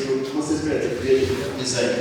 comment ça s'appelle la prière design.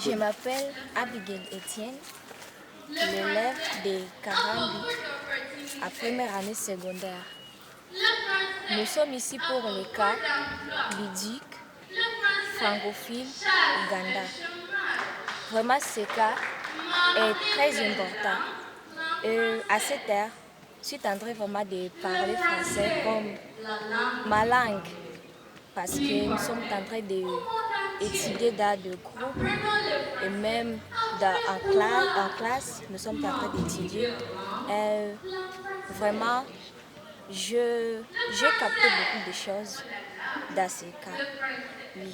Je m'appelle Abigail Etienne, l'élève de Karambi à première année secondaire. Nous sommes ici pour le cas ludique, francophile, Uganda. Vraiment, ce cas est très important. À cette heure, je suis en train vraiment de parler français comme ma langue, parce que nous sommes en train d'étudier dans des groupes et même en classe, nous sommes en train d'étudier. Vraiment, j'ai capté beaucoup de choses dans ce cas. Oui.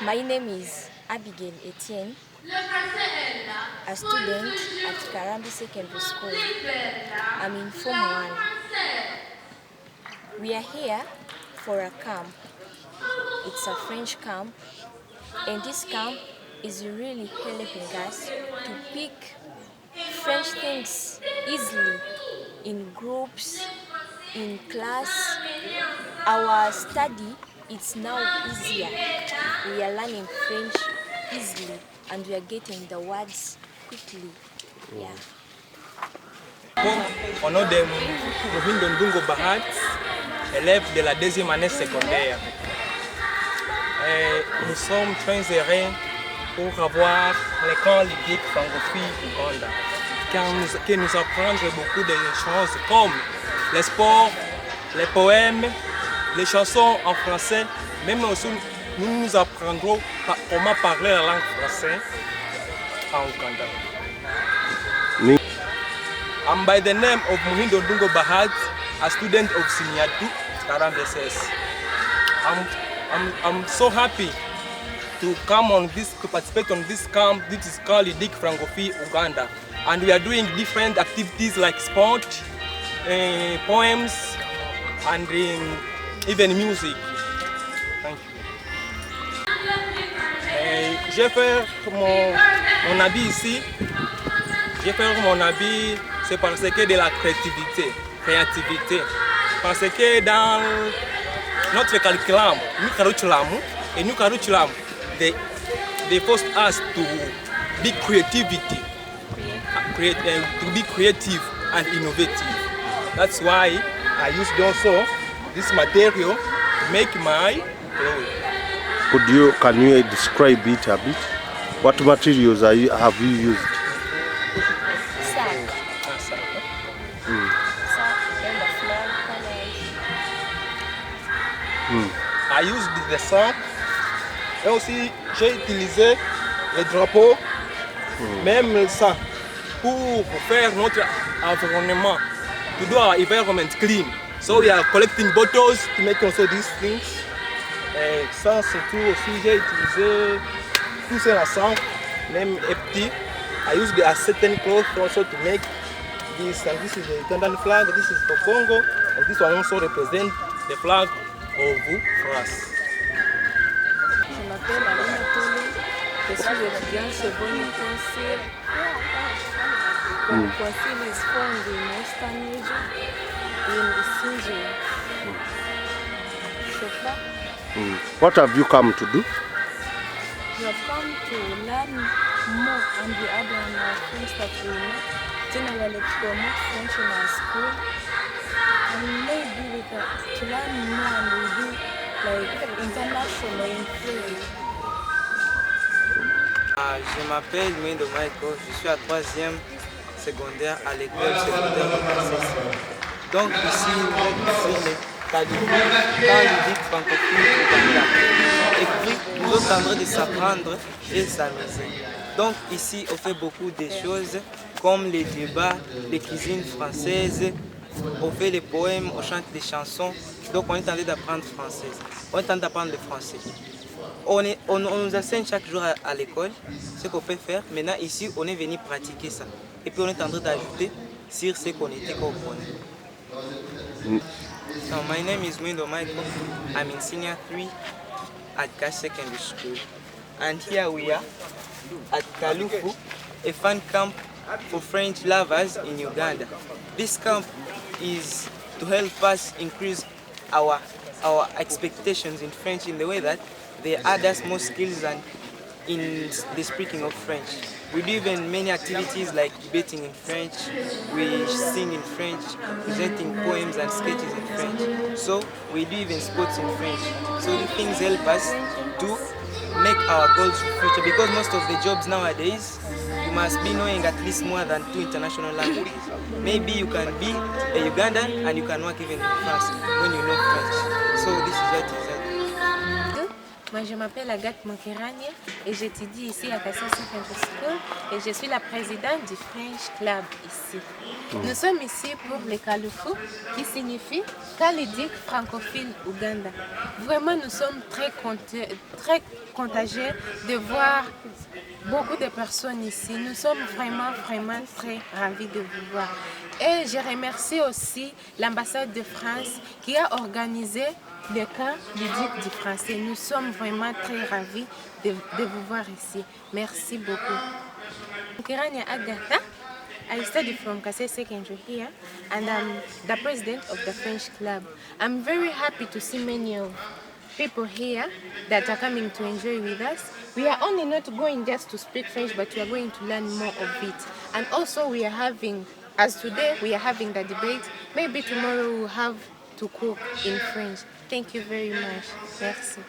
My name is Abigail Etienne, a student at Karambi Secondary School. I'm in Form 1. We are here for a camp. It's a French camp, and this camp is really helping us to pick French things easily in groups, in class. Our study is now easier. We are learning French easily and we are getting the words quickly. Yeah. Au nom de Mohindo Ndungo Bahat, élève de la deuxième année secondaire. Nous sommes très heureux pour avoir le camp ludique francophile Uganda, qui nous apprend beaucoup de choses comme les sports, les poèmes, les chansons en français, même aussi nous apprendrons comment parler la langue française en Uganda. I'm by the name of Muhindo Dungo Bahad, a student of Senior 2, Karambeses. I'm so happy to participate on this camp. This is called Dick Francophile Uganda. And we are doing different activities like sport, poems, and even music. Thank you. J'ai fait mon habit ici. J'ai fait mon habit, c'est parce que de la créativité. Parce que dans notre curriculum, they forced us to be creative and innovative. That's why I used also this material to make my clothes. Can you describe it a bit? What materials have you used? I used the sac et aussi j'ai utilisé les drapeaux, même ça, pour faire notre environnement, to do our environment clean. So we are collecting bottles to make also these things. Et ça c'est tout aussi, j'ai utilisé tout ça ensemble, même empty. I used a certain cloth also to make this, and this is the Ugandan flag, this is for Congo, and this one also represents the flag of France. Je m'appelle Alina Tole, je suis étudiante secondaire conseil. Conseil is found in Western region, in the Sinjo. What have you come to do? We have come to learn more and the other things that we know. Generally, to promote French in our school. And maybe we can to learn more and we do like international in French. Je m'appelle Muhindo Michael, je suis à 3e secondaire à l'école secondaire de Kasese. Donc ici, c'est le CALUFU francophone Uganda. Et puis, nous sommes en train de s'apprendre et s'amuser. Donc ici, on fait beaucoup de choses comme les débats, les cuisines françaises, on fait les poèmes, on chante des chansons. Donc on est en train d'apprendre français. On est en train d'apprendre le français. On nous enseigne chaque jour à l'école ce qu'on peut faire. Maintenant ici, on est venu pratiquer ça. Et puis on est en train d'ajouter sur ce qu'on était compris. So my name is Muhindo Michael. I'm in senior 3 at Kasese Secondary School. And here we are at CALUFU, a fun camp for French lovers in Uganda. This camp is to help us increase our expectations in French in the way that they add us more skills and in the speaking of French. We do even many activities like debating in French, we sing in French, presenting poems and sketches in French. So we do even sports in French. So these things help us to make our goals for future, because most of the jobs nowadays you must be knowing at least more than 2 international languages. Maybe you can be a Ugandan and you can work even in France when you know French. So this is what is. Moi, je m'appelle Agatha et j'étudie ici à Kasese Secondary School et je suis la présidente du French Club ici. Nous sommes ici pour le CALUFU qui signifie CALUFU francophile Uganda. Vraiment, nous sommes très contagieux de voir beaucoup de personnes ici. Nous sommes vraiment très ravis de vous voir. Et je remercie aussi l'ambassade de France qui a organisé le camp du duc du français. Nous sommes vraiment très ravis de vous voir ici. Merci beaucoup. Tumusiime Agatha. I study from Kasese Secondary here and I'm the president of the French club. I'm very happy to see many of people here that are coming to enjoy with us. We are only not going just to speak French, but we are going to learn more of it. And also we are having, as today we are having the debate, maybe tomorrow we will have to cook in French. Thank you very much. Merci.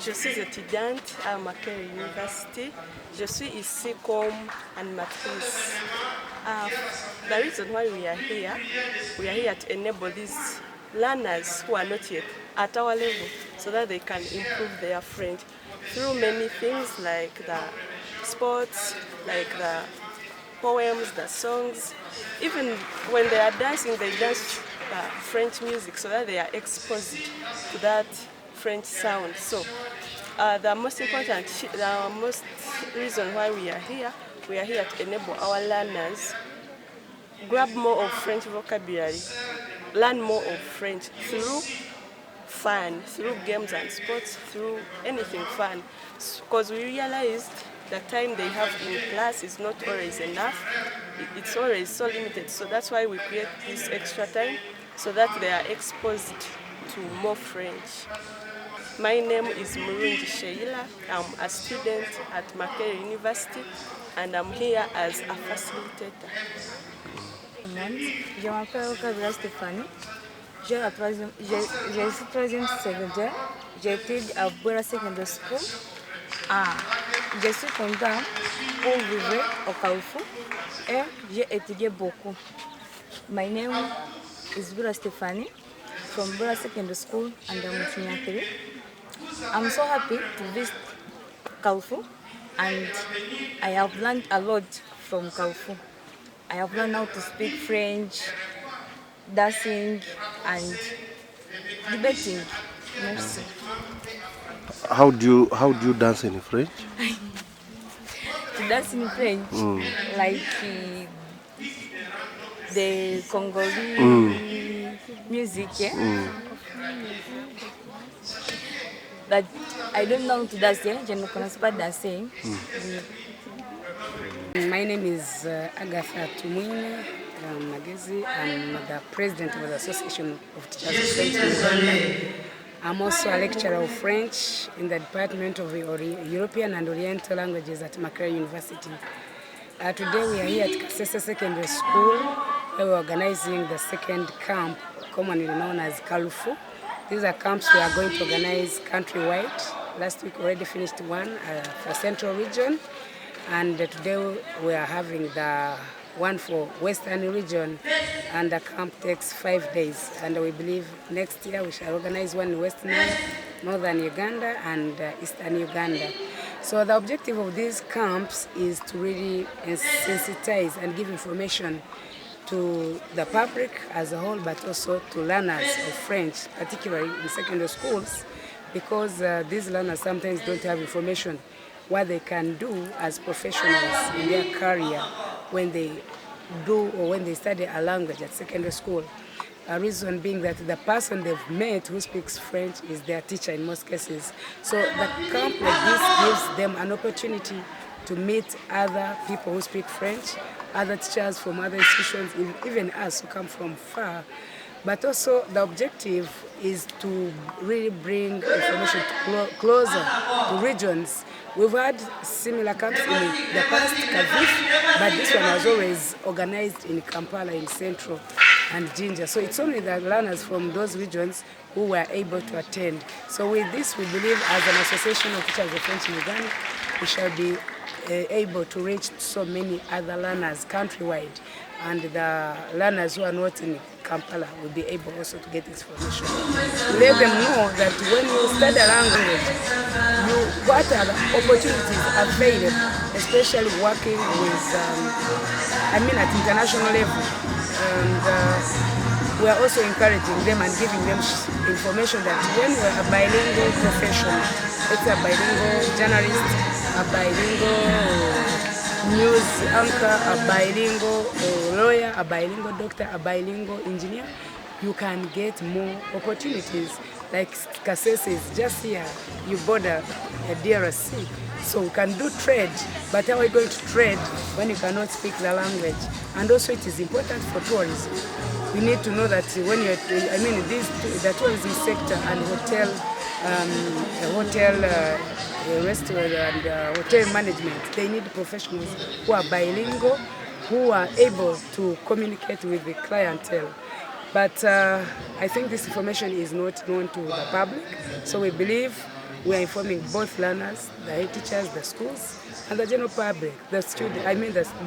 Je suis étudiante à Makerere University. Je suis ici comme animatrice. The reason why we are here to enable these learners who are not yet at our level so that they can improve their French through many things like the sports, like the poems, the songs. Even when they are dancing, they dance French music so that they are exposed to that French sound. So the most reason why we are here to enable our learners grab more of French vocabulary, learn more of French through fun, through games and sports, through anything fun. Because we realized the time they have in class is not always enough. It's always so limited. So that's why we create this extra time so that they are exposed to more French. My name is Murungi Sheila. I'm a student at Makerere University and I'm here as a facilitator. Je m'appelle Kabila Stéphanie. J'ai ici 3e secondaire. J'étudie à Bora Secondary School. Je suis contente pour vivre au CALUFU et j'ai étudié beaucoup. My name is Bora Stéphanie from Bora Secondary School and I'm in Senior 3. I'm so happy to visit CALUFU and I have learned a lot from CALUFU. I have learned how to speak French, dancing and debating. Merci. How do you dance in French? To dance in French, like the Congolese music, yeah? But I don't know how to dance, yeah? Je ne connais pas danser. My name is Agatha Tumusiime Agatha. I'm the president of the Association of Teachers of French in Uganda. I'm also a lecturer of French in the Department of European and Oriental Languages at Makerere University. Today we are here at Kasese Secondary School where we're organizing the second camp, commonly known as CALUFU. These are camps we are going to organize countrywide. Last week we already finished one for Central Region. And today we are having the one for Western region, and the camp takes 5 days. And we believe next year we shall organize one in Western, Northern Uganda and Eastern Uganda. So the objective of these camps is to really sensitize and give information to the public as a whole, but also to learners of French, particularly in secondary schools, because these learners sometimes don't have information what they can do as professionals in their career when they do or when they study a language at secondary school. A reason being that the person they've met who speaks French is their teacher in most cases. So the camp like this gives them an opportunity to meet other people who speak French, other teachers from other institutions, even us who come from far. But also the objective is to really bring information closer to regions. We've had similar camps in the past, but this one was always organized in Kampala, in Central and Jinja. So it's only the learners from those regions who were able to attend. So with this, we believe as an association of teachers of French in Uganda, we shall be able to reach so many other learners countrywide. And the learners who are not in Kampala will be able also to get this information. Let them know that when you study a language, what are the opportunities available, especially working with, at international level. And we are also encouraging them and giving them information that when you are a bilingual professional, it's a bilingual journalist, a bilingual news anchor, a bilingual lawyer, a bilingual doctor, a bilingual engineer, you can get more opportunities. Like Kasese is just here, you border a DRC, so we can do trade, but how are we going to trade when you cannot speak the language? And also it is important for tourism. We need to know that when you're, the tourism sector and restaurant and hotel management, they need professionals who are bilingual, who are able to communicate with the clientele. But I think this information is not known to the public, so we believe we are informing both learners, the head teachers, the schools, and the general public, the students,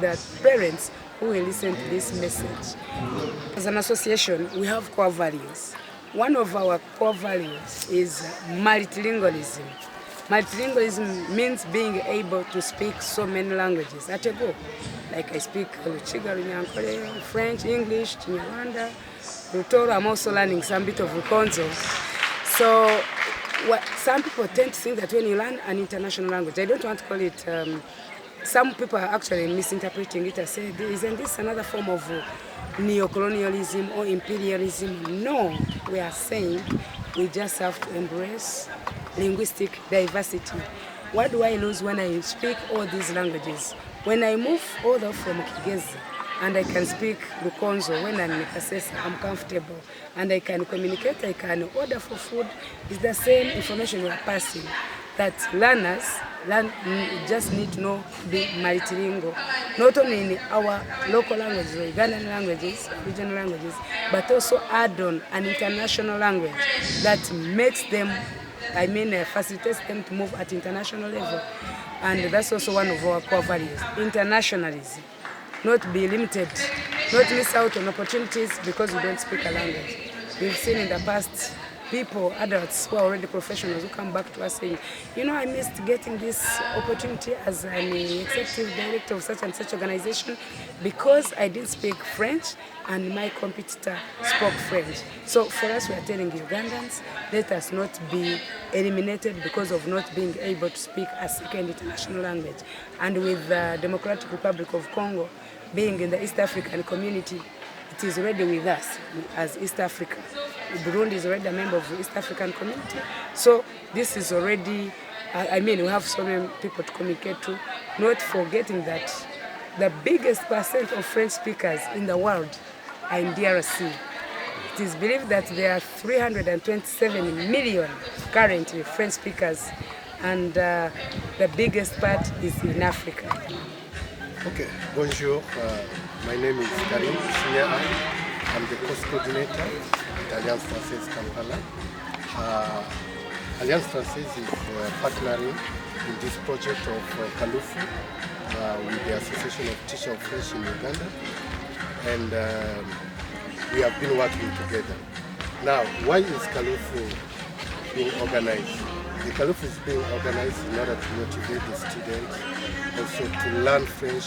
the parents who will listen to this message. As an association, we have core values. one of our core values is multilingualism. Multilingualism means being able to speak so many languages at a go. Like I speak Luchiga, Runyankole, French, English, Chinyarwanda, Rutoro. I'm also learning some bit of Rukonzo. So some people tend to think that when you learn an international language, I don't want to call it, some people are actually misinterpreting it as saying, isn't this another form of neocolonialism or imperialism? No, we are saying we just have to embrace linguistic diversity. What do I lose when I speak all these languages? When I move all the way from Kigezi and I can speak Rukonzo, when I'm in Kasese, I'm comfortable and I can communicate, I can order for food. It's the same information we are passing, that learners just need to know the multilingual, not only in our local languages, Ugandan languages, regional languages, but also add on an international language that makes them, facilitates them to move at international level. And that's also one of our core values, internationalism. Not be limited, not miss out on opportunities because we don't speak a language. We've seen in the past people, adults who are already professionals, who come back to us saying, you know, I missed getting this opportunity as an executive director of such and such organization because I didn't speak French and my competitor spoke French. So for us, we are telling Ugandans, let us not be eliminated because of not being able to speak a second international language. And with the Democratic Republic of Congo being in the East African community, it is already with us as East Africa. Burundi is already a member of the East African community. So this is already, we have so many people to communicate to, not forgetting that the biggest percent of French speakers in the world are in DRC. It is believed that there are 327 million currently French speakers, and the biggest part is in Africa. Okay, bonjour. My name is Kasese. I'm the course coordinator at Alliance Francaiser Kampala. Alliance Francaiser is partnering in this project of CALUFU with the Association of Teachers of French in Uganda, and we have been working together. Now, why is CALUFU being organized? The CALUFU is being organized in order to motivate the students also to learn French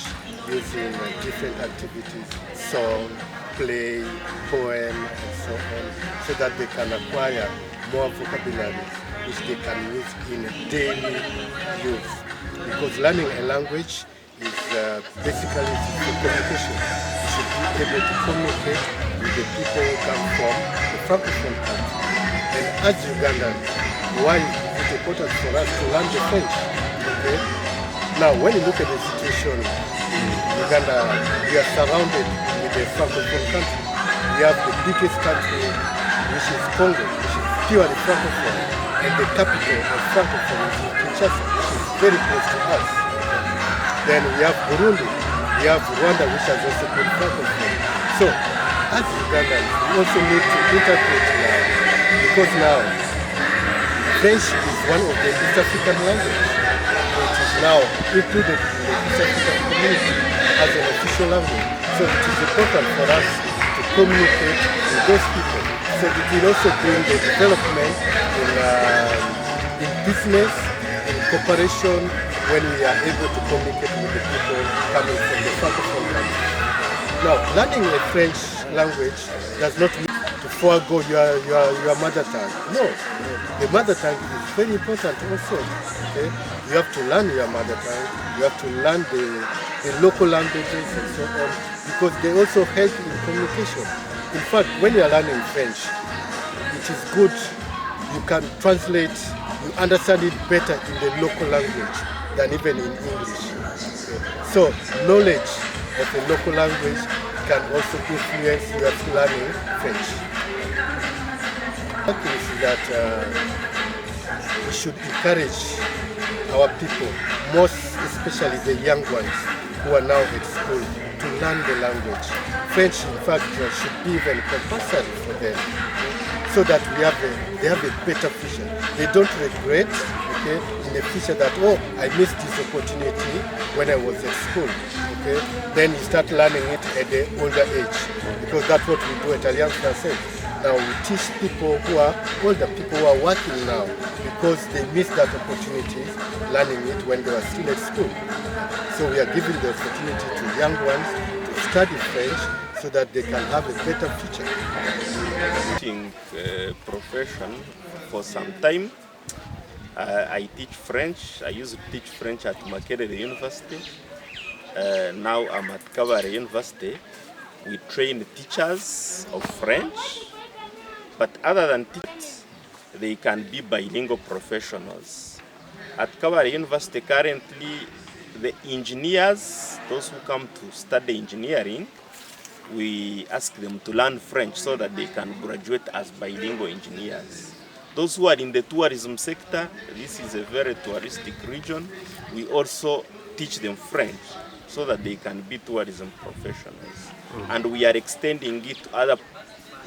using different activities, song, play, poem, and so on, so that they can acquire more vocabulary which they can use in daily use. Because learning a language is basically for communication. You should be able to communicate with the people who come from the Francophone country. And as Ugandans, why is it important for us to learn the French? Okay? Now, when you look at the situation in Uganda, we are surrounded with the Francophone country. We have the biggest country, which is Congo, which is purely Francophone, and the capital of Francophone is Kinshasa, which is very close to us. Then we have Burundi, we have Rwanda, which has also been Francophone. So, as Ugandans, we also need to interpret now, because now French is one of the East African languages. It is now included in the East African community as an official language. So it is important for us to communicate with those people. So it will also bring the development in business, in cooperation, when we are able to communicate with the people coming from the Francophone country. Now, learning a French language does not mean to forego your mother tongue. No, the mother tongue is very important also. Okay? You have to learn your mother tongue, you have to learn the local languages and so on, because they also help in communication. In fact, when you are learning French, it is good, you can translate, you understand it better in the local language than even in English. Okay? So, knowledge of the local language can also influence your learning French. The thing is that we should encourage our people, most especially the young ones who are now at school, to learn the language. French, in fact, should be even compulsory for them, so that they have a better future. They don't regret, okay, in the future that, oh, I missed this opportunity when I was at school. Okay? Then you start learning it at the older age, because that's what we do at Alliance Francaiser. we teach people who are older, people who are working now, because they missed that opportunity learning it when they were still at school. So we are giving the opportunity to young ones to study French so that they can have a better future. Teaching profession for some time. I teach French. I used to teach French at Makerere University. Now I'm at Kabare University. We train teachers of French, but other than teachers, they can be bilingual professionals. At Kabare University currently, the engineers, those who come to study engineering, we ask them to learn French so that they can graduate as bilingual engineers. Those who are in the tourism sector, this is a very touristic region, we also teach them French so that they can be tourism professionals. And we are extending it to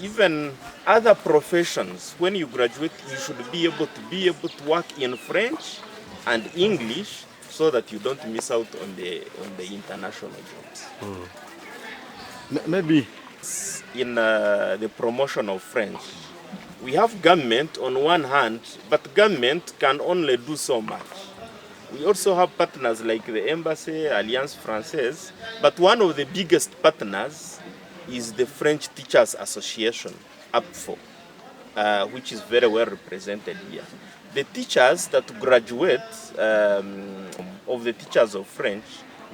even other professions. When you graduate, you should be able to work in French and English so that you don't miss out on the international jobs. Maybe in the promotion of French, we have government on one hand, but government can only do so much. We also have partners like the Embassy, Alliance Française, but one of the biggest partners is the French Teachers Association, APFO, which is very well represented here. The teachers that graduate of the teachers of French,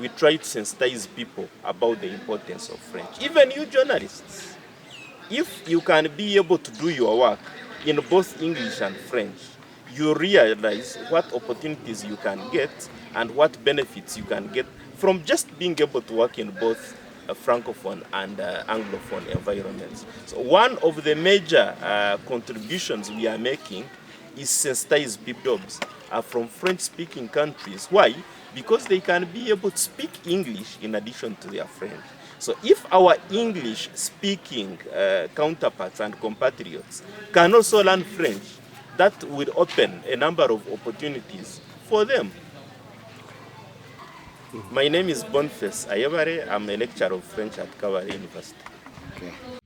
we try to sensitize people about the importance of French. Even you journalists, if you can be able to do your work in both English and French, you realize what opportunities you can get and what benefits you can get from just being able to work in both Francophone and Anglophone environments. So one of the major contributions we are making is sensitize people jobs from French-speaking countries. Why? Because they can be able to speak English in addition to their French. So if our English-speaking counterparts and compatriots can also learn French, that will open a number of opportunities for them. My name is Boniface Ayebare. I'm a lecturer of French at Kabale University. okay.